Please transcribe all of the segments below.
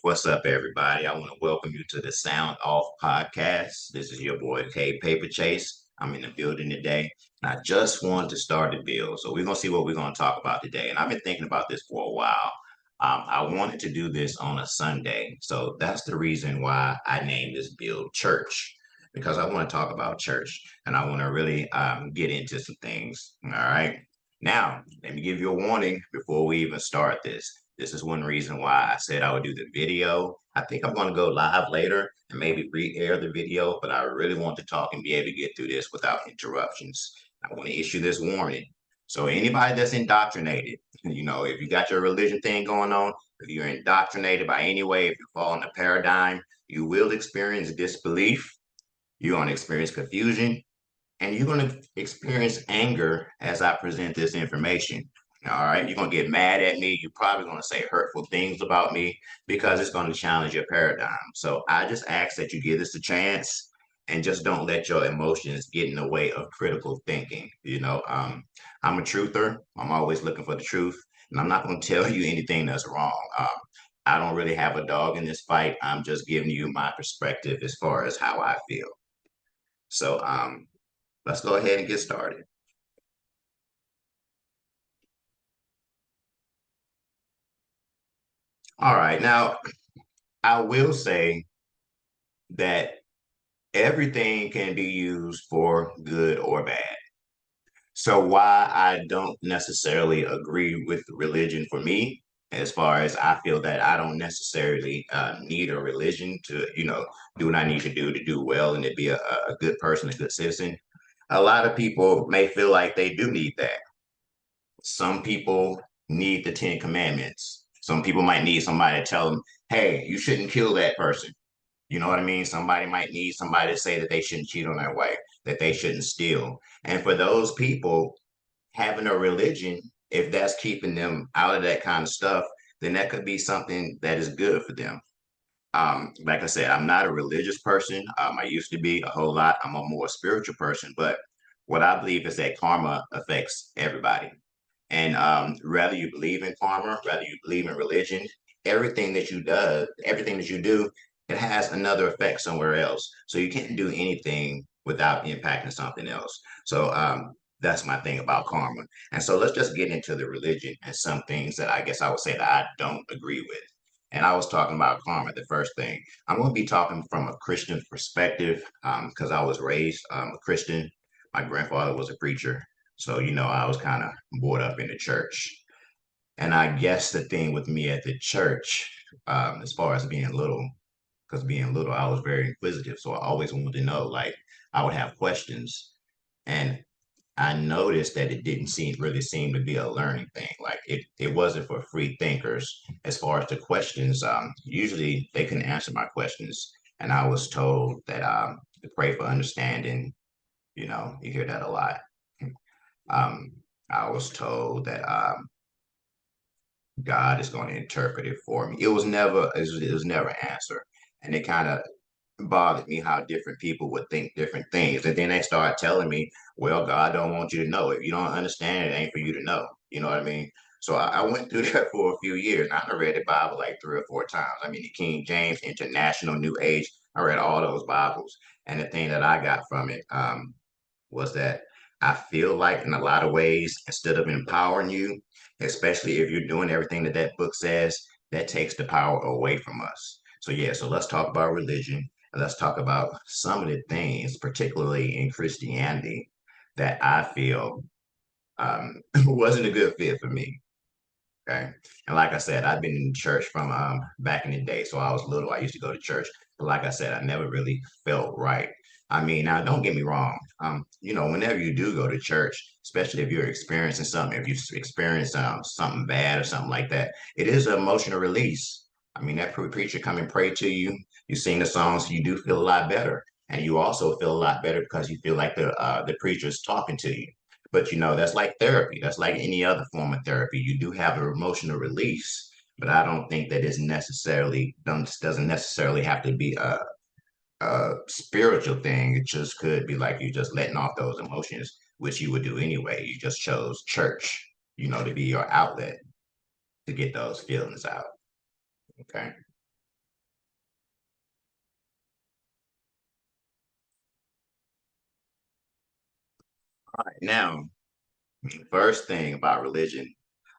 What's up, everybody? I want to welcome you to the Sound Off podcast. This is your boy K Paper Chase. I'm in the building today, and I just wanted to start the build. So we're gonna see what we're gonna talk about today. And I've been thinking about this for a while. I wanted to do this on a Sunday, so that's the reason why I named this build Church, because I want to talk about church, and I want to really get into some things. All right. Now, let me give you a warning before we even start this. This is one reason why I said I would do the video. I think I'm going to go live later and maybe re-air the video, but I really want to talk and be able to get through this without interruptions. I want to issue this warning. So anybody that's indoctrinated, if you got your religion thing going on, if you're indoctrinated by any way, if you fall in the paradigm, you will experience disbelief. You're going to experience confusion, and you're going to experience anger as I present this information. All right. You're going to get mad at me. You're probably going to say hurtful things about me because it's going to challenge your paradigm. So I just ask that you give this a chance and just don't let your emotions get in the way of critical thinking. I'm a truther. I'm always looking for the truth. And I'm not going to tell you anything that's wrong. I don't really have a dog in this fight. I'm just giving you my perspective as far as how I feel. So let's go ahead and get started. All right. Now, I will say that everything can be used for good or bad. So, why I don't necessarily agree with religion for me, as far as I feel that I don't necessarily need a religion to, do what I need to do well and to be a good person, a good citizen. A lot of people may feel like they do need that. Some people need the Ten Commandments. Some people might need somebody to tell them, hey, you shouldn't kill that person. You know what I mean? Somebody might need somebody to say that they shouldn't cheat on their wife, that they shouldn't steal. And for those people, having a religion, if that's keeping them out of that kind of stuff, then that could be something that is good for them. Like I said, I'm not a religious person. I used to be a whole lot. I'm a more spiritual person. But what I believe is that karma affects everybody. And whether you believe in karma, whether you believe in religion, everything that you do, it has another effect somewhere else. So you can't do anything without impacting something else. So that's my thing about karma. And so let's just get into the religion and some things that I guess I would say that I don't agree with. And I was talking about karma, the first thing. I'm going to be talking from a Christian perspective because I was raised a Christian. My grandfather was a preacher. So, I was kind of brought up in the church. And I guess the thing with me at the church, as far as being little, because being little, I was very inquisitive. So I always wanted to know, like, I would have questions. And I noticed that it didn't seem to be a learning thing. Like it wasn't for free thinkers as far as the questions. Usually they couldn't answer my questions. And I was told that to pray for understanding, you hear that a lot. Um, I was told that God is going to interpret it for me. It was never an answer, and it kind of bothered me how different people would think different things. And then they start telling me, "Well, God don't want you to know. If you don't understand it, ain't for you to know." You know what I mean? So I went through that for a few years. I read the Bible like 3 or 4 times. I mean, the King James, International, New Age. I read all those Bibles, and the thing that I got from it was that I feel like in a lot of ways, instead of empowering you, especially if you're doing everything that that book says, that takes the power away from us. So yeah, so let's talk about religion and let's talk about some of the things, particularly in Christianity, that I feel wasn't a good fit for me. Okay. And like I said, I've been in church from back in the day. So I was little. I used to go to church. But like I said, I never really felt right. I mean, now don't get me wrong. Whenever you do go to church, especially if you're experiencing something, if you experience something bad or something like that, it is an emotional release. I mean, that preacher come and pray to you. You sing the songs, you do feel a lot better. And you also feel a lot better because you feel like the preacher is talking to you. But that's like therapy. That's like any other form of therapy. You do have an emotional release, but I don't think that is necessarily doesn't necessarily have to be a spiritual thing. It just could be like you just letting off those emotions, which you would do anyway. You just chose church, to be your outlet to get those feelings out. Okay. All right, now, first thing about religion,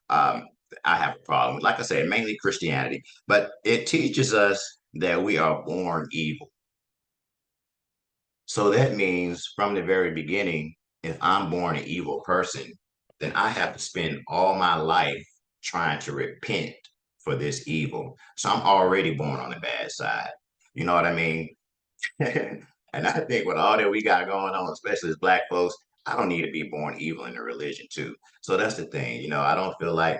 um, I have a problem. Like I said, mainly Christianity, but it teaches us that we are born evil. So that means from the very beginning, if I'm born an evil person, then I have to spend all my life trying to repent for this evil. So I'm already born on the bad side. You know what I mean? And I think with all that we got going on, especially as Black folks, I don't need to be born evil in a religion too. So that's the thing. I don't feel like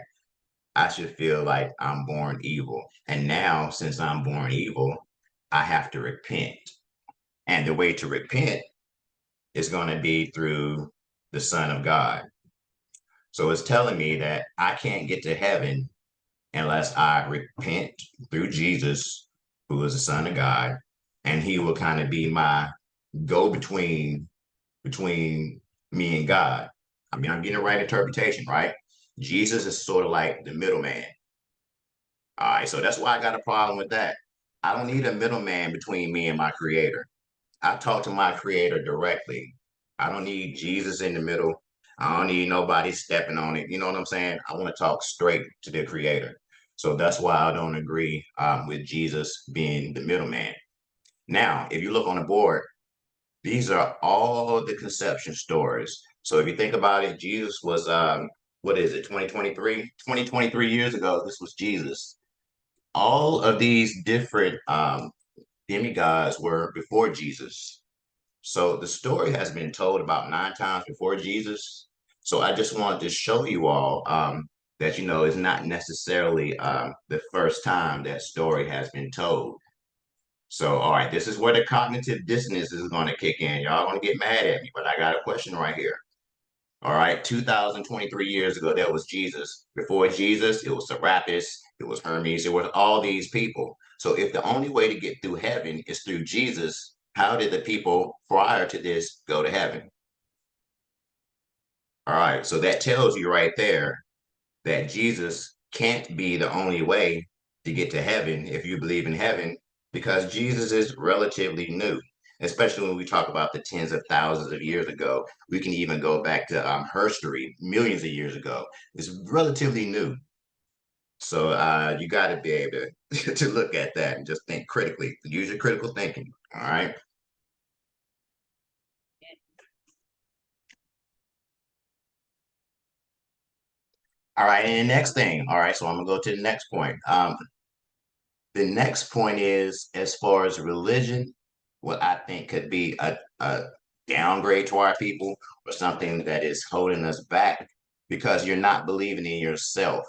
I should feel like I'm born evil. And now, since I'm born evil, I have to repent. And the way to repent is going to be through the Son of God. So it's telling me that I can't get to heaven unless I repent through Jesus, who is the Son of God, and He will kind of be my go between me and God. I mean, I'm getting the right interpretation, right? Jesus is sort of like the middleman. All right, so that's why I got a problem with that. I don't need a middleman between me and my creator. I talk to my creator directly. I don't need Jesus in the middle. I don't need nobody stepping on it. You know what I'm saying? I want to talk straight to the creator. So that's why I don't agree with Jesus being the middleman. Now, if you look on the board, these are all the conception stories. So if you think about it, Jesus was, what is it, 2023? 2023 years ago, this was Jesus. All of these different demigods were before Jesus. So the story has been told about 9 times before Jesus. So I just wanted to show you all that, it's not necessarily the first time that story has been told. So, all right, this is where the cognitive dissonance is going to kick in. Y'all going to get mad at me, but I got a question right here. All right, 2023 years ago, that was Jesus. Before Jesus, it was Serapis, it was Hermes, it was all these people. So if the only way to get through heaven is through Jesus, how did the people prior to this go to heaven? All right, so that tells you right there that Jesus can't be the only way to get to heaven if you believe in heaven, because Jesus is relatively new. Especially when we talk about the tens of thousands of years ago, we can even go back to history, millions of years ago. It's relatively new, so you got to be able to to look at that and just think critically. Use your critical thinking. All right. All right. And the next thing. All right. So I'm gonna go to the next point. The next point is as far as religion, what I think could be a downgrade to our people or something that is holding us back because you're not believing in yourself.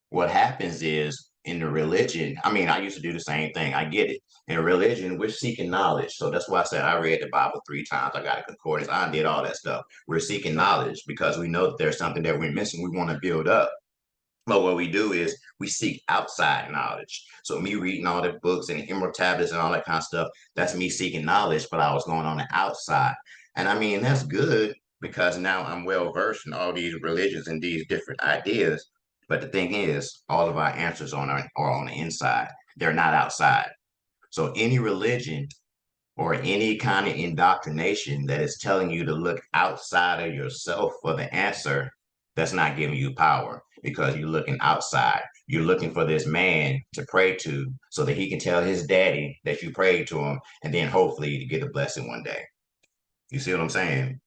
What happens is in the religion, I mean, I used to do the same thing. I get it. In religion, we're seeking knowledge. So that's why I said I read the Bible 3 times. I got a concordance. I did all that stuff. We're seeking knowledge because we know that there's something that we're missing. We want to build up. But what we do is we seek outside knowledge. So me reading all the books and emerald tablets and all that kind of stuff, that's me seeking knowledge, but I was going on the outside. And I mean, that's good because now I'm well versed in all these religions and these different ideas. But the thing is, all of our answers are on the inside. They're not outside. So any religion or any kind of indoctrination that is telling you to look outside of yourself for the answer, that's not giving you power because you're looking outside. You're looking for this man to pray to so that he can tell his daddy that you prayed to him and then hopefully to get a blessing one day. You see what I'm saying?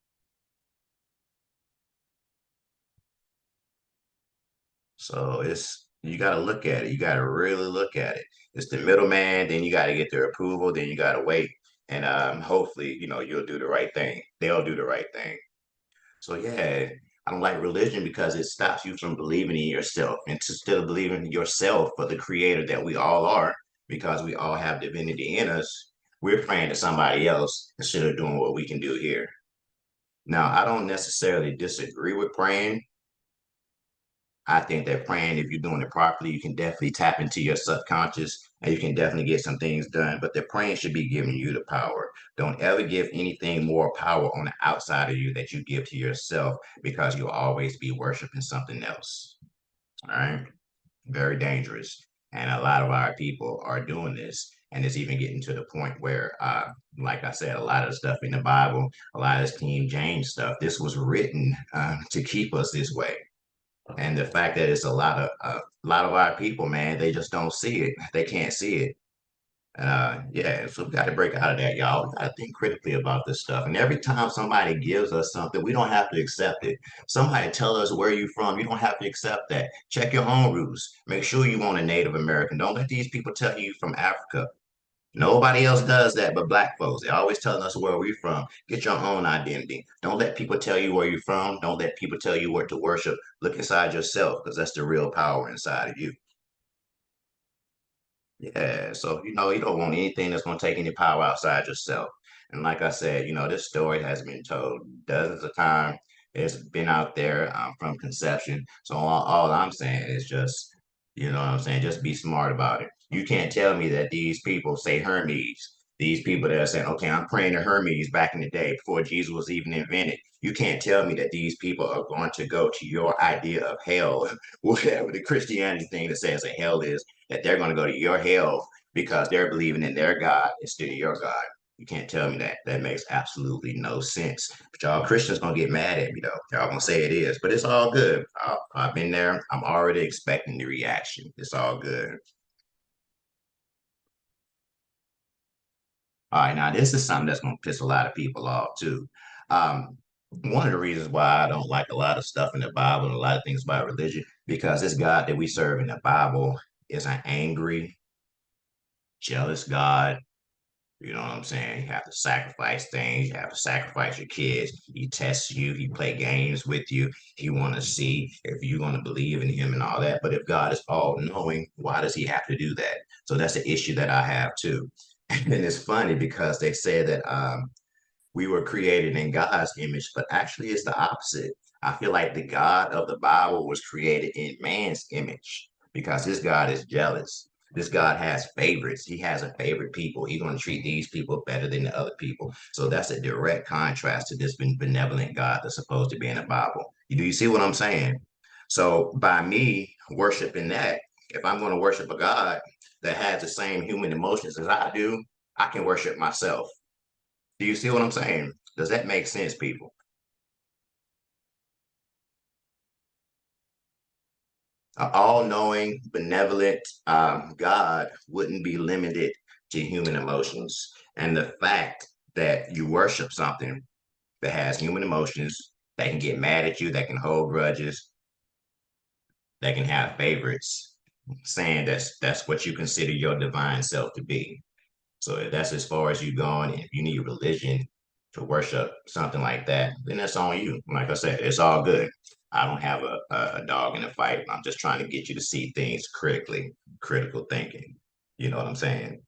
So it's you got to look at it. You got to really look at it. It's the middleman, then you got to get their approval, then you got to wait. And hopefully, you'll do the right thing. They'll do the right thing. So yeah, I don't like religion because it stops you from believing in yourself and to still believing in yourself for the creator that we all are, because we all have divinity in us. We're praying to somebody else instead of doing what we can do here. Now, I don't necessarily disagree with praying. I think that praying, if you're doing it properly, you can definitely tap into your subconscious and you can definitely get some things done. But the praying should be giving you the power. Don't ever give anything more power on the outside of you that you give to yourself because you'll always be worshiping something else. All right. Very dangerous. And a lot of our people are doing this. And it's even getting to the point where, like I said, a lot of the stuff in the Bible, a lot of this King James stuff, this was written to keep us this way. And the fact that it's a lot of our people, man, they just don't see it. They can't see it. Yeah, so we got to break out of that, y'all. We got to think critically about this stuff. And every time somebody gives us something, we don't have to accept it. Somebody tell us where you from, you don't have to accept that. Check your own roots. Make sure you want a Native American. Don't let these people tell you from Africa. Nobody else does that but black folks. They're always telling us where we're from. Get your own identity. Don't let people tell you where you're from. Don't let people tell you where to worship. Look inside yourself because that's the real power inside of you. Yeah, so you don't want anything that's going to take any power outside yourself. And like I said, this story has been told dozens of times. It's been out there from conception. So all I'm saying is just, you know what I'm saying, just be smart about it. You can't tell me that these people say Hermes, these people that are saying, okay, I'm praying to Hermes back in the day before Jesus was even invented. You can't tell me that these people are going to go to your idea of hell, whatever the Christianity thing that says that hell is, that they're going to go to your hell because they're believing in their God instead of your God. You can't tell me that. That makes absolutely no sense. But y'all Christians gonna get mad at me though. Y'all gonna say it is, but it's all good. I've been there. I'm already expecting the reaction. It's all good. All right, now this is something that's gonna piss a lot of people off too. One of the reasons why I don't like a lot of stuff in the Bible and a lot of things about religion, because this God that we serve in the Bible is an angry, jealous God. You know what I'm saying? You have to sacrifice things. You have to sacrifice your kids. He tests you. He play games with you. He want to see if you're going to believe in him and all that. But if God is all knowing, why does he have to do that? So that's the issue that I have too. And it's funny because they say that we were created in God's image, but actually it's the opposite. I feel like the God of the Bible was created in man's image because this God is jealous. This God has favorites. He has a favorite people. He's going to treat these people better than the other people. So that's a direct contrast to this benevolent God that's supposed to be in the Bible. Do you see what I'm saying? So by me worshiping that, if I'm going to worship a God that has the same human emotions as I do, I can worship myself. Do you see what I'm saying? Does that make sense, people? An all-knowing, benevolent God wouldn't be limited to human emotions. And the fact that you worship something that has human emotions, that can get mad at you, that can hold grudges, that can have favorites, saying that's what you consider your divine self to be. So if that's as far as you going, and if you need religion to worship something like that, then that's on you. Like I said, it's all good. I don't have a dog in the fight. I'm just trying to get you to see things critically, critical thinking. You know what I'm saying?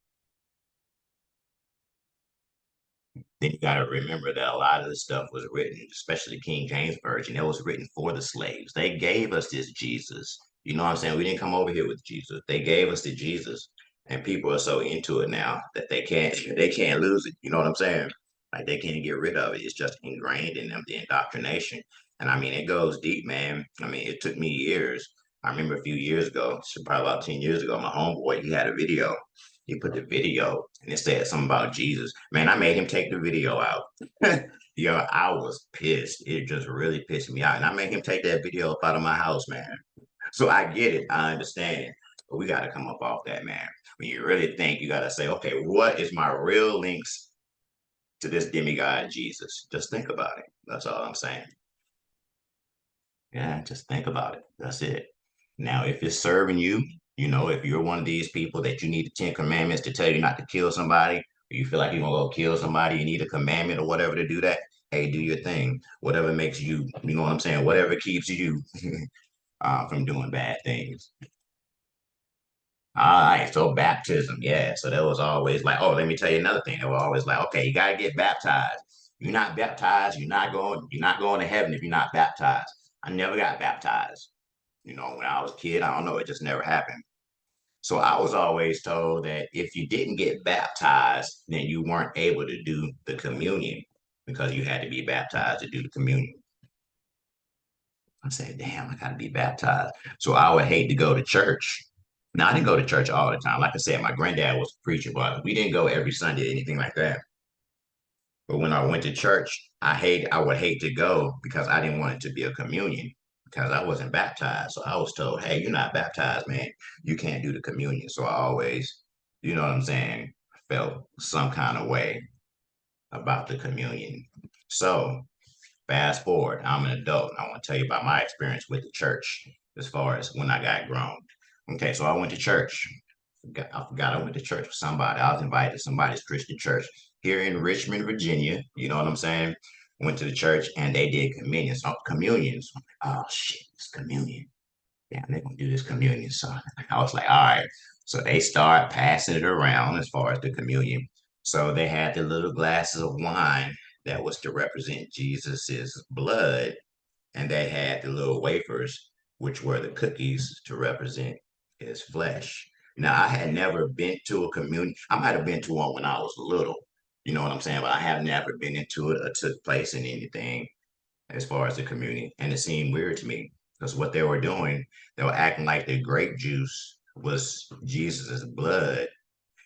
Then you got to remember that a lot of this stuff was written, especially the King James Version, it was written for the slaves. They gave us this Jesus. You know what I'm saying? We didn't come over here with Jesus. They gave us the Jesus. And people are so into it now that they can't lose it. You know what I'm saying? Like they can't get rid of it. It's just ingrained in them, the indoctrination. And I mean, it goes deep, man. I mean, it took me years. I remember a few years ago, probably about 10 years ago, my homeboy, he had a video. He put the video and it said something about Jesus. Man, I made him take the video out. Yo, I was pissed. It just really pissed me out. And I made him take that video up out of my house, man. So I get it. I understand. But we got to come up off that, man. When you really think, you got to say, okay, what is my real links to this demigod Jesus? Just think about it. That's all I'm saying. Yeah, just think about it. That's it. Now, if it's serving you, if you're one of these people that you need the Ten Commandments to tell you not to kill somebody, or you feel like you're gonna go kill somebody, you need a commandment or whatever to do that, hey, do your thing. Whatever makes you, you know what I'm saying? Whatever keeps you from doing bad things. All right, so baptism, yeah. So that was always like, oh, let me tell you another thing. They were always like, okay, you gotta get baptized. You're not baptized, you're not going to heaven if you're not baptized. I never got baptized. When I was a kid, I don't know, it just never happened. So I was always told that if you didn't get baptized, then you weren't able to do the communion because you had to be baptized to do the communion. I said, damn, I got to be baptized. So I would hate to go to church Now, I didn't go to church all the time. Like I said, my granddad was a preacher, but we didn't go every Sunday, anything like that. But when I went to church, I would hate to go because I didn't want it to be a communion because I wasn't baptized. So I was told, hey, you're not baptized, man. You can't do the communion. So I always, you know what I'm saying, felt some kind of way about the communion. So fast forward, I'm an adult, and I want to tell you about my experience with the church as far as when I got grown. Okay, so I went to church. I forgot I went to church with somebody. I was invited to somebody's Christian church here in Richmond, Virginia. You know what I'm saying? Went to the church and they did communion. So communions. Oh shit, it's communion. Yeah, they're gonna do this communion. So I was like, all right. So they start passing it around as far as the communion. So they had the little glasses of wine that was to represent Jesus's blood, and they had the little wafers, which were the cookies to represent his flesh. Now, I had never been to a communion. I might have been to one when I was little, you know what I'm saying? But I have never been into it or took place in anything as far as the community. And it seemed weird to me because what they were doing, they were acting like the grape juice was Jesus's blood,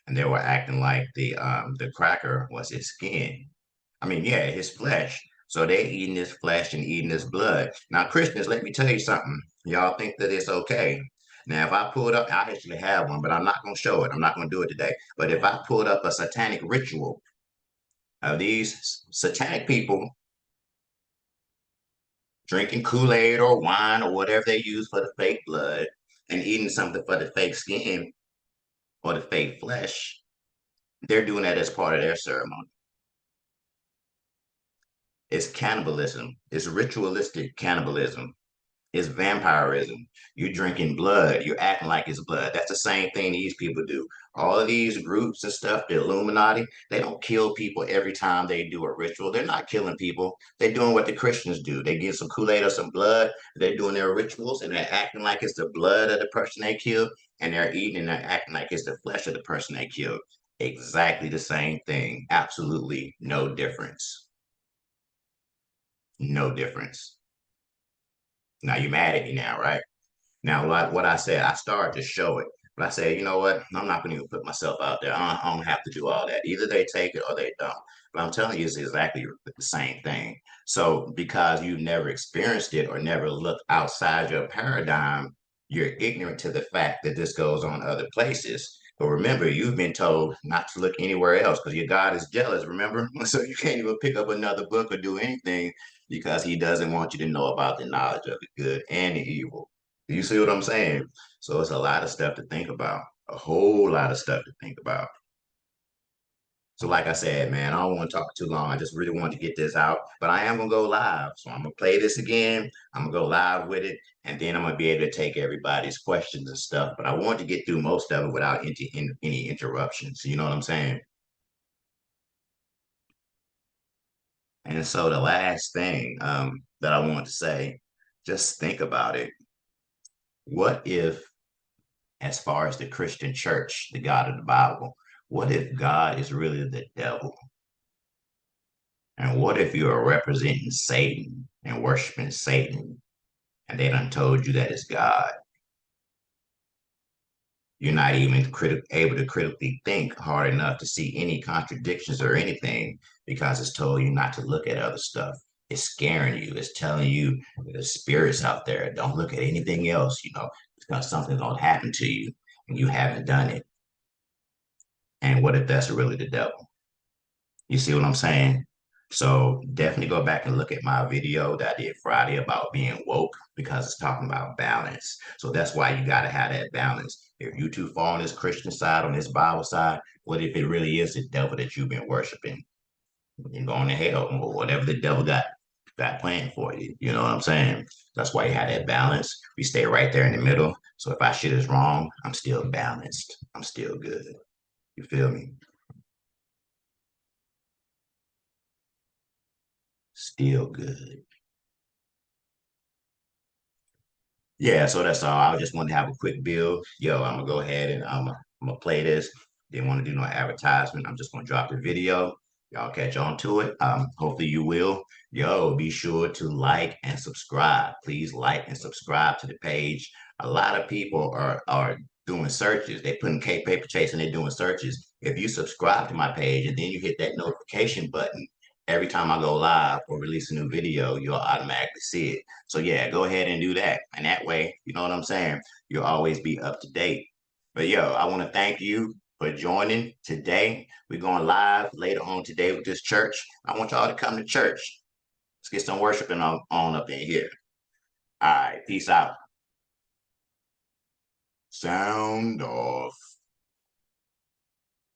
and they were acting like the cracker was his skin. I mean, yeah, his flesh. So they eating his flesh and eating his blood. Now, Christians, let me tell you something. Y'all think that it's okay. Now, if I pulled up, I actually have one, but I'm not going to show it. I'm not going to do it today. But if I pulled up a satanic ritual of these satanic people drinking Kool-Aid or wine or whatever they use for the fake blood and eating something for the fake skin or the fake flesh, they're doing that as part of their ceremony. It's cannibalism. It's ritualistic cannibalism. It's vampirism. You're drinking blood. You're acting like it's blood. That's the same thing these people do. All of these groups and stuff, the Illuminati, they don't kill people every time they do a ritual. They're not killing people. They're doing what the Christians do. They get some Kool-Aid or some blood. They're doing their rituals and they're acting like it's the blood of the person they killed. And they're eating and they're acting like it's the flesh of the person they killed. Exactly the same thing. Absolutely no difference. No difference. Now you're mad at me now, right? Now, like what I said, I started to show it, but I said, you know what? I'm not going to even put myself out there. I don't have to do all that. Either they take it or they don't. But I'm telling you, it's exactly the same thing. So, because you've never experienced it or never looked outside your paradigm, you're ignorant to the fact that this goes on other places. But remember, you've been told not to look anywhere else because your God is jealous, remember? So you can't even pick up another book or do anything because he doesn't want you to know about the knowledge of the good and the evil. You see what I'm saying? So it's a lot of stuff to think about, a whole lot of stuff to think about. So, like I said, man, I don't want to talk too long. I just really want to get this out, but I am gonna go live. So I'm gonna play this again. I'm gonna go live with it, and then I'm gonna be able to take everybody's questions and stuff. But I want to get through most of it without any interruptions. You know what I'm saying? And so the last thing that I want to say, just think about it. What if as far as the Christian church, the God of the Bible, what if God is really the devil? And what if you are representing Satan and worshiping Satan and they done told you that it's God? You're not even able to critically think hard enough to see any contradictions or anything because it's told you not to look at other stuff. It's scaring you. It's telling you there's spirits out there. Don't look at anything else, because something's gonna happen to you and you haven't done it. And what if that's really the devil? You see what I'm saying? So definitely go back and look at my video that I did Friday about being woke because it's talking about balance. So that's why you got to have that balance. If you too far on this Christian side, on this Bible side, what if it really is the devil that you've been worshiping? You're going to hell or whatever the devil got planned for you. You know what I'm saying? That's why you have that balance. We stay right there in the middle. So if our shit is wrong, I'm still balanced. I'm still good. You feel me? Still good. Yeah, so that's all. I just wanted to have a quick build. Yo, I'm gonna go ahead and I'm gonna play this. Didn't want to do no advertisement. I'm just gonna drop the video. Y'all catch on to it. Hopefully you will. Yo, be sure to like and subscribe. Please like and subscribe to the page. A lot of people are doing searches. They putting paper chase and they're doing searches. If you subscribe to my page and then you hit that notification button, every time I go live or release a new video, you'll automatically see it. So yeah, go ahead and do that. And that way, you know what I'm saying? You'll always be up to date. But yo, I want to thank you for joining today. We're going live later on today with this church. I want y'all to come to church. Let's get some worshiping on up in here. All right, peace out. Sound off.